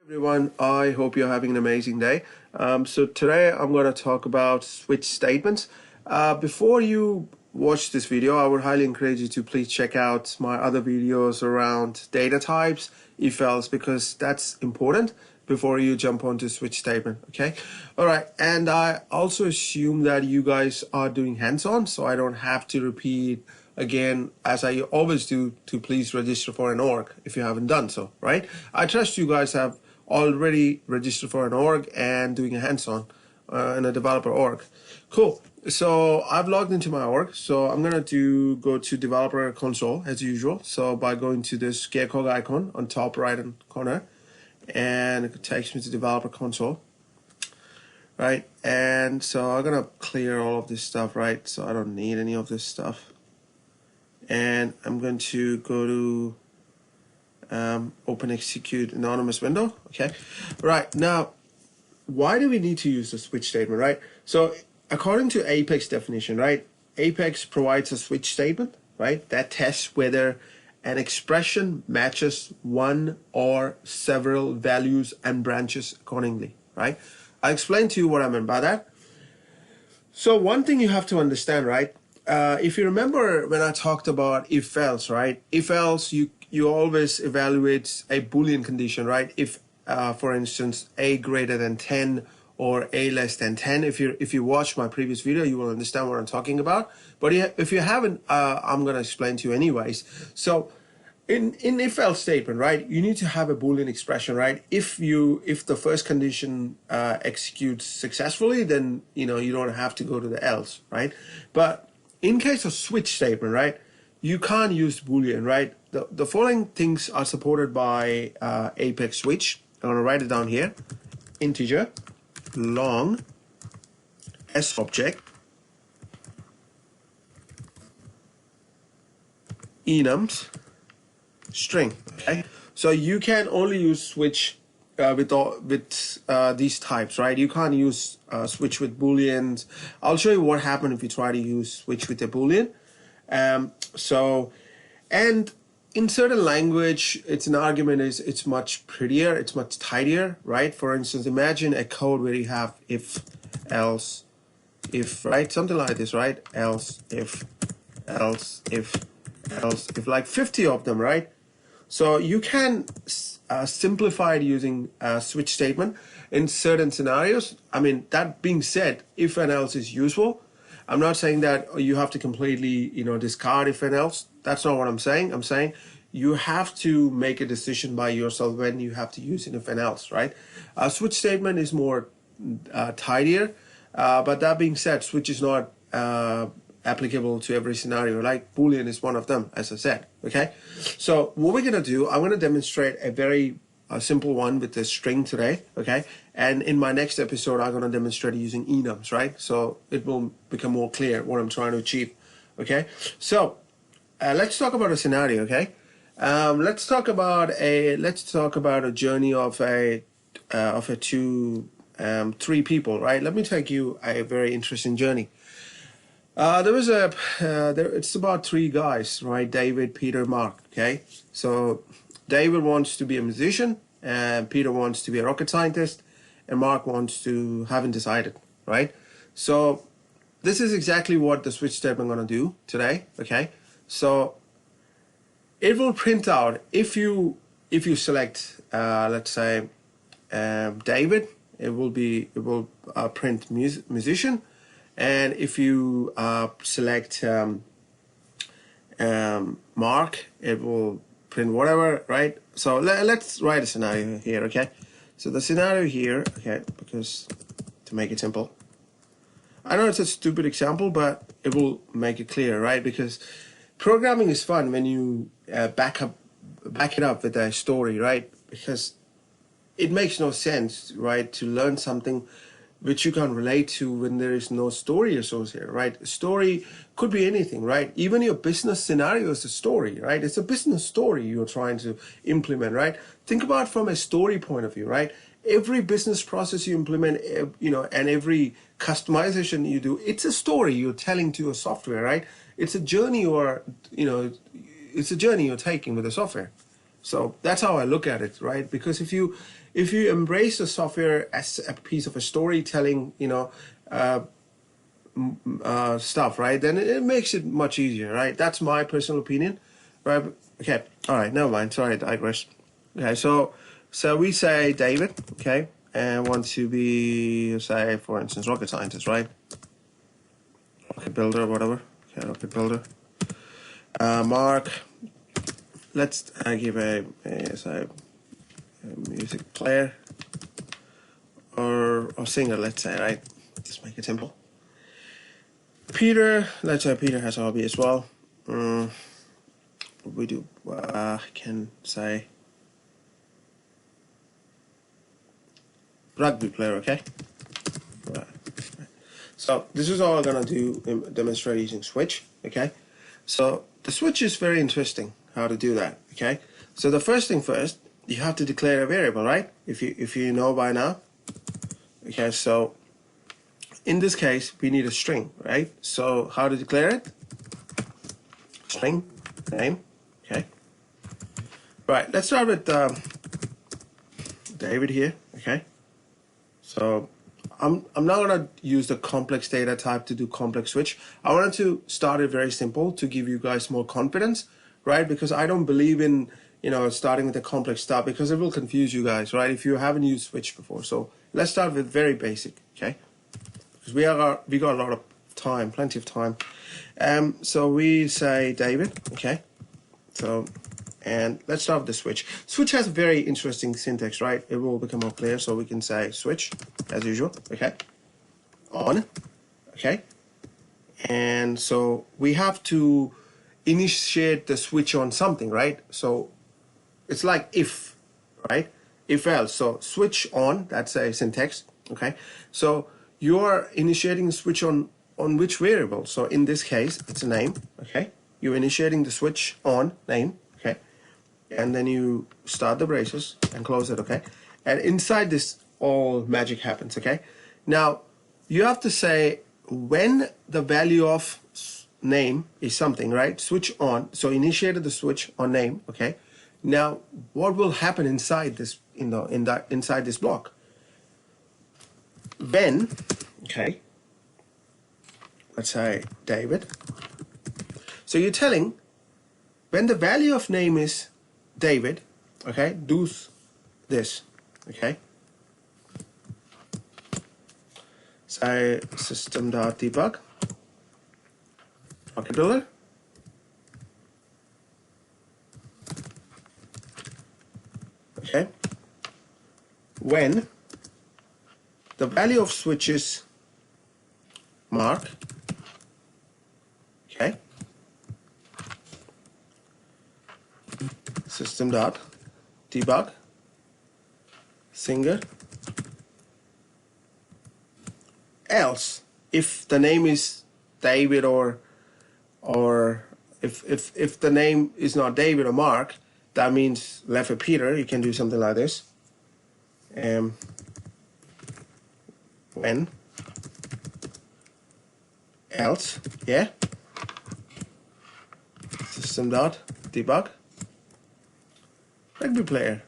Everyone, I hope you're having an amazing day. So today I'm going to talk about switch statements. Before you watch this video, I would highly encourage you to please check out my other videos around data types, if else, because that's important before you jump onto switch statement. Okay. All right. And I also assume that you guys are doing hands-on, so I don't have to repeat again, as I always do, to please register for an org if you haven't done so, right? I trust you guys have already registered for an org and doing a hands-on in a developer org. Cool. So I've logged into my org. So I'm going to go to developer console as usual. So by going to this gearcog icon on top right hand corner, and it takes me to developer console. Right. And so I'm going to clear all of this stuff, right? So I don't need any of this stuff. And I'm going to go to open execute anonymous window. Okay. Right. Now, why do we need to use the switch statement, right? So according to Apex definition, right, Apex provides a switch statement, right, that tests whether an expression matches one or several values and branches accordingly, right? I'll explain to you what I meant by that. So one thing you have to understand, right, if you remember when I talked about if else, right, if else, you always evaluate a Boolean condition, right? If for instance, a greater than 10 or a less than 10. If you watch my previous video, you will understand what I'm talking about. But if you haven't, I'm going to explain to you anyways. So in if else statement, right, you need to have a Boolean expression, right? If the first condition executes successfully, then you don't have to go to the else, right? But in case of switch statement, right, you can't use Boolean, right? The following things are supported by Apex switch. I'm going to write it down here. Integer, long, s object, enums, string. Okay, so you can only use switch with these types, right? You can't use switch with Booleans. I'll show you what happens if you try to use switch with a Boolean. And in certain language, it's much prettier, it's much tidier, right? For instance, imagine a code where you have if, else, if, right? Something like this, right? Else, if, like 50 of them, right? So you can simplify it using a switch statement in certain scenarios. I mean, that being said, if and else is useful. I'm not saying that you have to completely, discard if and else. That's not what I'm saying. I'm saying you have to make a decision by yourself when you have to use an if and else, right? Switch statement is more tidier, but that being said, switch is not applicable to every scenario. Like Boolean is one of them, as I said. Okay, so what we're gonna do, I'm gonna demonstrate a very simple one with the string today. Okay, and in my next episode, I'm gonna demonstrate using enums, right? So it will become more clear what I'm trying to achieve. Okay, so let's talk about a scenario. Okay, let's talk about a journey of three people, right? Let me take you a very interesting journey. It's about three guys, right? David, Peter, Mark. Okay, so David wants to be a musician, and Peter wants to be a rocket scientist, and Mark wants to haven't decided, right? So this is exactly what the switch statement I'm going to do today. Okay, so it will print out if you select let's say David, it will print musician, and if you select Mark, it will print whatever, right? So let's write a scenario here. Okay, so the scenario here, okay, because to make it simple, I know it's a stupid example, but it will make it clear, right? Because programming is fun when you back it up with a story, right? Because it makes no sense, right, to learn something which you can relate to when there is no story associated, right? A story could be anything, right? Even your business scenario is a story, right? It's a business story you're trying to implement, right? Think about it from a story point of view, right? Every business process you implement, and every customization you do, it's a story you're telling to your software, right? It's a journey it's a journey you're taking with the software. So that's how I look at it, right? Because if you embrace the software as a piece of a storytelling, stuff, right, then it makes it much easier, right? That's my personal opinion, right? Okay, all right, never mind. Sorry, I digress. Okay, so we say David, okay, and want to be, say, for instance, rocket scientist, right? Rocket builder, whatever. Okay, rocket builder. Mark. Let's give a music player or singer, let's say, right? Just make it simple. Peter, let's say Peter has a hobby as well. We do, can say rugby player, okay? Right. So this is all I'm gonna do, demonstrate using switch, okay? So the switch is very interesting, how to do that, okay? So the first thing first, you have to declare a variable, right? If you know by now. Okay, so in this case, we need a string, right? So how to declare it? String, name, okay? Right, let's start with David here, okay? So I'm not gonna use the complex data type to do complex switch. I wanted to start it very simple to give you guys more confidence, right? Because I don't believe in, starting with the complex stuff because it will confuse you guys, right? If you haven't used switch before. So let's start with very basic, okay? Because we got a lot of time, plenty of time. So we say David, okay? So, and let's start with the switch. Switch has a very interesting syntax, right? It will become more clear. So we can say switch as usual, okay? On, okay? And so we have to initiate the switch on something, right? So it's like if, right? If else. So switch on, that's a syntax, okay? So you're initiating the switch on which variable? So in this case, it's a name, okay? You're initiating the switch on name, okay? And then you start the braces and close it, okay? And inside this, all magic happens, okay? Now, you have to say when the value of name is something, right? Switch on, so initiated the switch on name, okay? Now, what will happen inside this, inside this block? When, okay, let's say David. So you're telling when the value of name is David, okay, do this, okay? Say system.debug, rocket builder. Okay, when the value of switch is Mark, okay, system.debug singer, else if the name is David or if the name is not David or Mark, that means left with Peter. You can do something like this. When else, yeah, system.debug rugby player.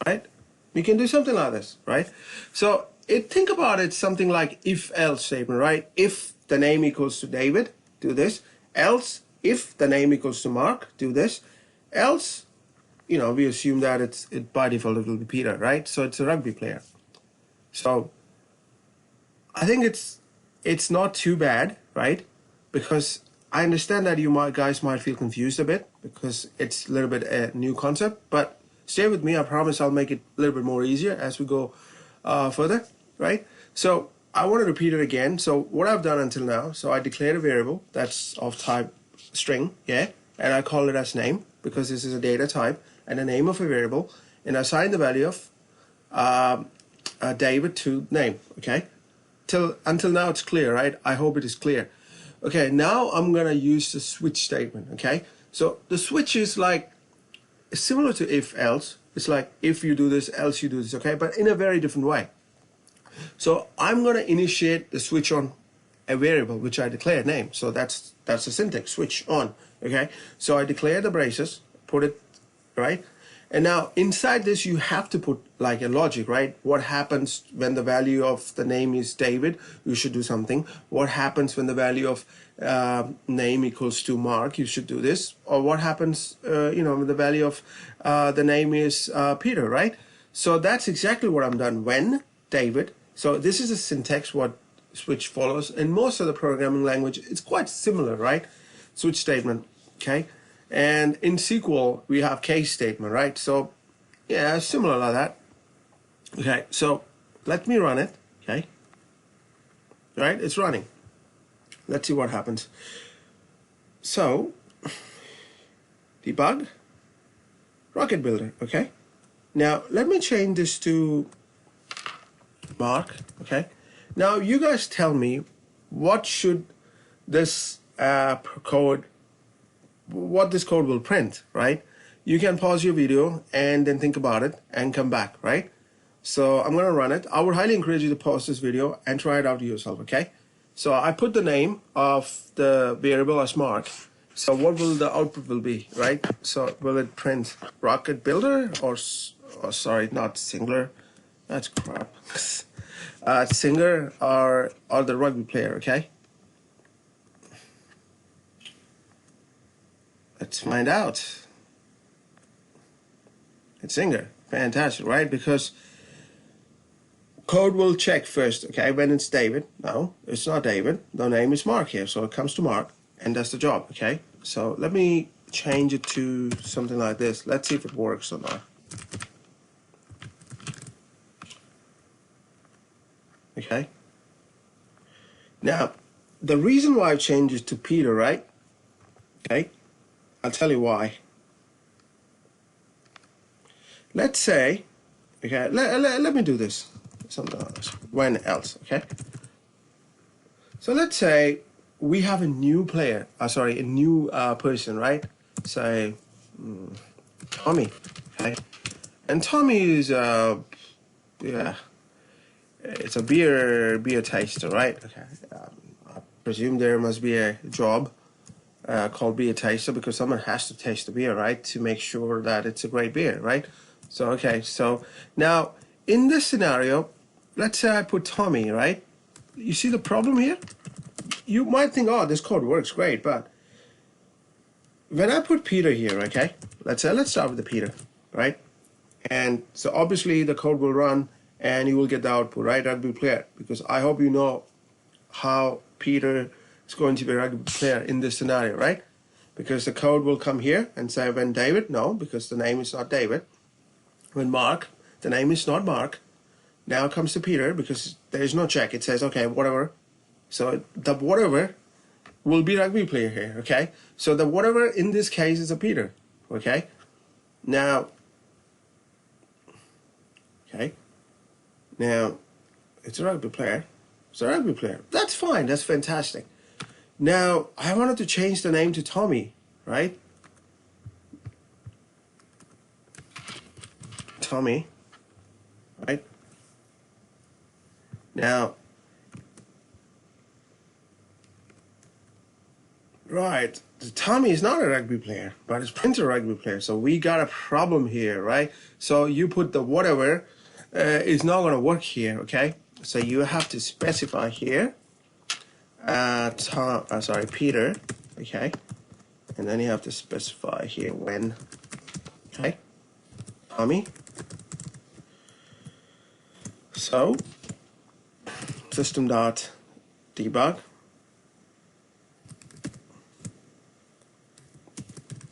Right? We can do something like this, right? So think about it something like if-else statement, right? If the name equals to David, do this. Else, if the name equals to Mark, do this. Else, we assume that it by default it will be Peter, right? So it's a rugby player. So I think it's not too bad, right? Because I understand that guys might feel confused a bit because it's a little bit a new concept, but stay with me. I promise I'll make it a little bit more easier as we go further, right? So I want to repeat it again. So what I've done until now, so I declared a variable that's of type string, yeah, and I call it as name because this is a data type and the name of a variable, and I assign the value of David to name, okay? Until now it's clear, right? I hope it is clear. Okay, now I'm gonna use the switch statement, okay? So the switch is like similar to if else. It's like if you do this, else you do this, okay? But in a very different way. So I'm gonna initiate the switch on a variable which I declare name. So that's the syntax, switch on. Okay, so I declare the braces, put it right, and now inside this you have to put like a logic, right? What happens when the value of the name is David? You should do something. What happens when the value of name equals to Mark? You should do this. Or what happens, when the value of the name is Peter, right? So that's exactly what I'm done. When David. So this is a syntax what switch follows. In most of the programming language, it's quite similar, right? Switch statement, okay? And in SQL, we have case statement, right? So yeah, similar like that. Okay, so let me run it, okay? Right, it's running. Let's see what happens. So, debug, Rocket Builder, okay? Now, let me change this to Mark, okay? Now, you guys tell me what should this code, what this code will print, right? You can pause your video and then think about it and come back, right? So I'm going to run it. I would highly encourage you to pause this video and try it out yourself, okay? So I put the name of the variable as Mark. So what will the output will be, right? So will it print Rocket Builder or sorry, not Singular? That's crap. Singer or the rugby player, okay? Let's find out. It's Singer. Fantastic, right? Because code will check first, okay, when it's David. No, it's not David. The name is Mark here, so it comes to Mark and does the job, okay? So let me change it to something like this. Let's see if it works or not. Okay. Now, the reason why I changed it to Peter, right? Okay, I'll tell you why. Let's say, okay, let me do this. Something else. When else, okay? So let's say we have a new player, a new person, right? Say, Tommy, okay? And Tommy is, yeah, it's a beer taster, right? Okay. I presume there must be a job called beer taster because someone has to taste the beer, right? To make sure that it's a great beer, right? So, okay, so now in this scenario, let's say I put Tommy, right? You see the problem here? You might think, oh, this code works great, but when I put Peter here, okay? Let's start with the Peter, right? And so obviously the code will run and you will get the output, right? Rugby player, because I hope you know how Peter is going to be a rugby player in this scenario, right? Because the code will come here and say when David, no, because the name is not David. When Mark, the name is not Mark. Now comes to Peter because there is no check. It says, okay, whatever. So the whatever will be rugby player here, okay? So the whatever in this case is a Peter, okay? Now, okay. Now, it's a rugby player. It's a rugby player. That's fine. That's fantastic. Now, I wanted to change the name to Tommy, right? Tommy, right? Now, right, Tommy is not a rugby player, but it's Prince a rugby player. So we got a problem here, right? So you put the whatever is not going to work here, okay? So you have to specify here, Peter, okay? And then you have to specify here when, okay? Tommy. So, system.debug.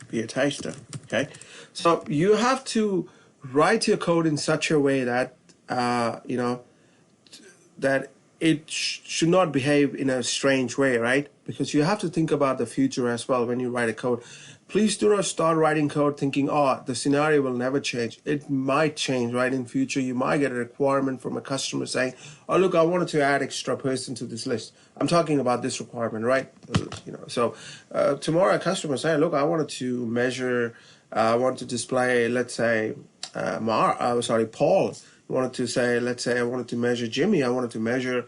Be a taster, okay? So you have to write your code in such a way that, that it should not behave in a strange way, right? Because you have to think about the future as well when you write a code. Please do not start writing code thinking, oh, the scenario will never change. It might change, right? In future, you might get a requirement from a customer saying, oh, look, I wanted to add extra person to this list. I'm talking about this requirement, right? So tomorrow a customer say, look, I wanted to measure, I want to display, let's say, Paul. I wanted to say, let's say I wanted to measure Jimmy. I wanted to measure,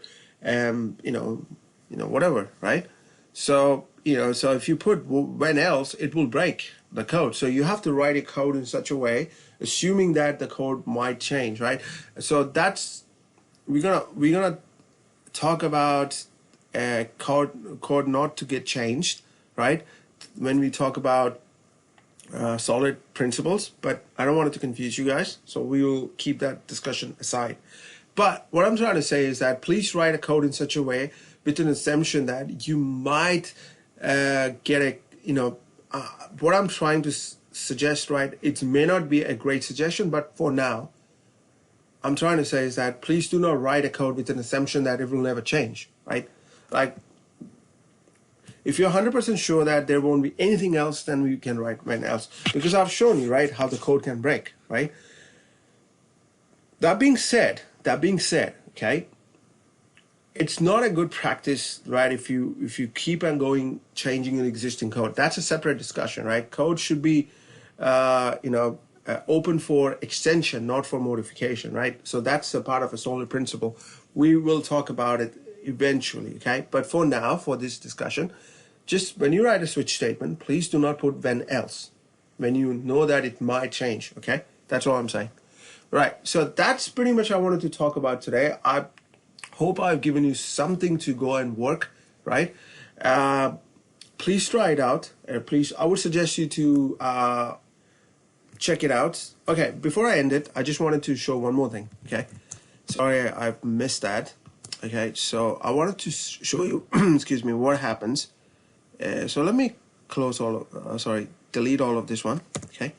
whatever, right? So, so if you put when else, it will break the code. So you have to write a code in such a way, assuming that the code might change, right? So that's, we're gonna talk about code not to get changed, right? When we talk about solid principles, but I don't want it to confuse you guys, so we will keep that discussion aside. But what I'm trying to say is that please write a code in such a way with an assumption that you might get a, what I'm trying to suggest, right? It may not be a great suggestion, but for now, I'm trying to say is that please do not write a code with an assumption that it will never change, right? Like, if you're 100% sure that there won't be anything else, then we can write when else. Because I've shown you, right, how the code can break, right? That being said, okay, it's not a good practice, right, if you keep on going changing an existing code. That's a separate discussion, right? Code should be, open for extension, not for modification, right? So that's a part of a solid principle. We will talk about it eventually, okay? But for now, for this discussion, just when you write a switch statement, please do not put when else, when you know that it might change, okay? That's all I'm saying. Right, so that's pretty much what I wanted to talk about today. I hope I've given you something to go and work, right? Please try it out. Please, I would suggest you to check it out. Okay, before I end it, I just wanted to show one more thing, okay? Sorry, I've missed that. Okay, so I wanted to show you, excuse me, what happens. So let me close all of, delete all of this one, okay?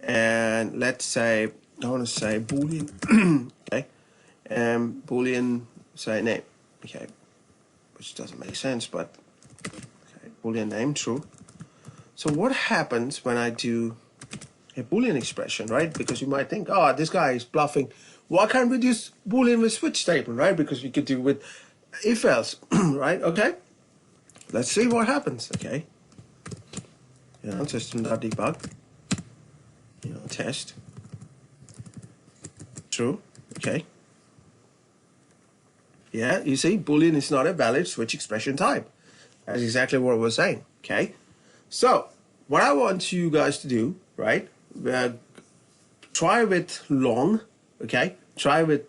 And let's say, I want to say Boolean, okay? Boolean, say name, okay? Which doesn't make sense, but, okay, Boolean name, true. So what happens when I do a Boolean expression, right? Because you might think, oh, this guy is bluffing. Why can't we use Boolean with switch statement, right? Because we could do with if else, right? Okay. Let's see what happens, okay? System.debug, test. True, okay. Yeah, you see, Boolean is not a valid switch expression type. That's exactly what we're saying, okay? So, what I want you guys to do, right? Try with long, okay? Try with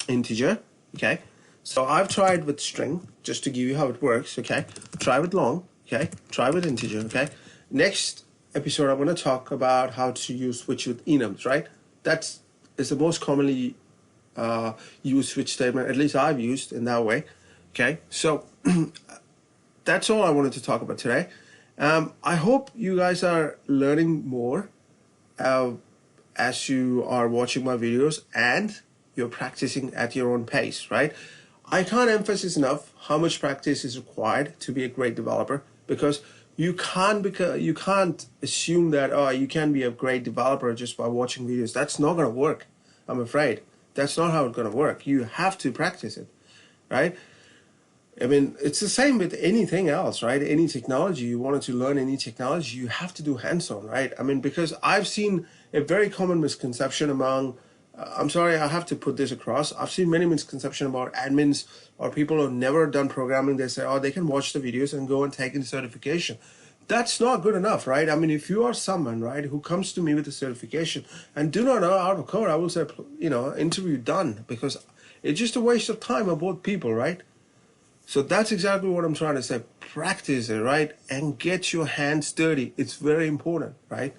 integer, okay? So I've tried with string, just to give you how it works, okay? Try with long, okay? Try with integer, okay? Next episode, I'm going to talk about how to use switch with enums, right? That's the most commonly used switch statement, at least I've used in that way, okay? So that's all I wanted to talk about today. I hope you guys are learning more as you are watching my videos and you're practicing at your own pace, right? I can't emphasize enough how much practice is required to be a great developer, because you can't assume that you can be a great developer just by watching videos. That's not going to work, I'm afraid. That's not how it's going to work. You have to practice it, right? I mean, it's the same with anything else, right? Any technology, you wanted to learn any technology, you have to do hands-on, right? I mean, because I've seen a very common misconception among, I'm sorry, I have to put this across. I've seen many misconceptions about admins or people who've never done programming. They say, oh, they can watch the videos and go and take in certification. That's not good enough, right? I mean, if you are someone, right, who comes to me with a certification and do not know how to code, I will say, interview done, because it's just a waste of time of both people, right? So that's exactly what I'm trying to say. Practice it, right? And get your hands dirty. It's very important, right?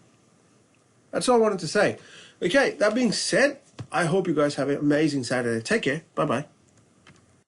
That's all I wanted to say. Okay, that being said, I hope you guys have an amazing Saturday. Take care. Bye-bye.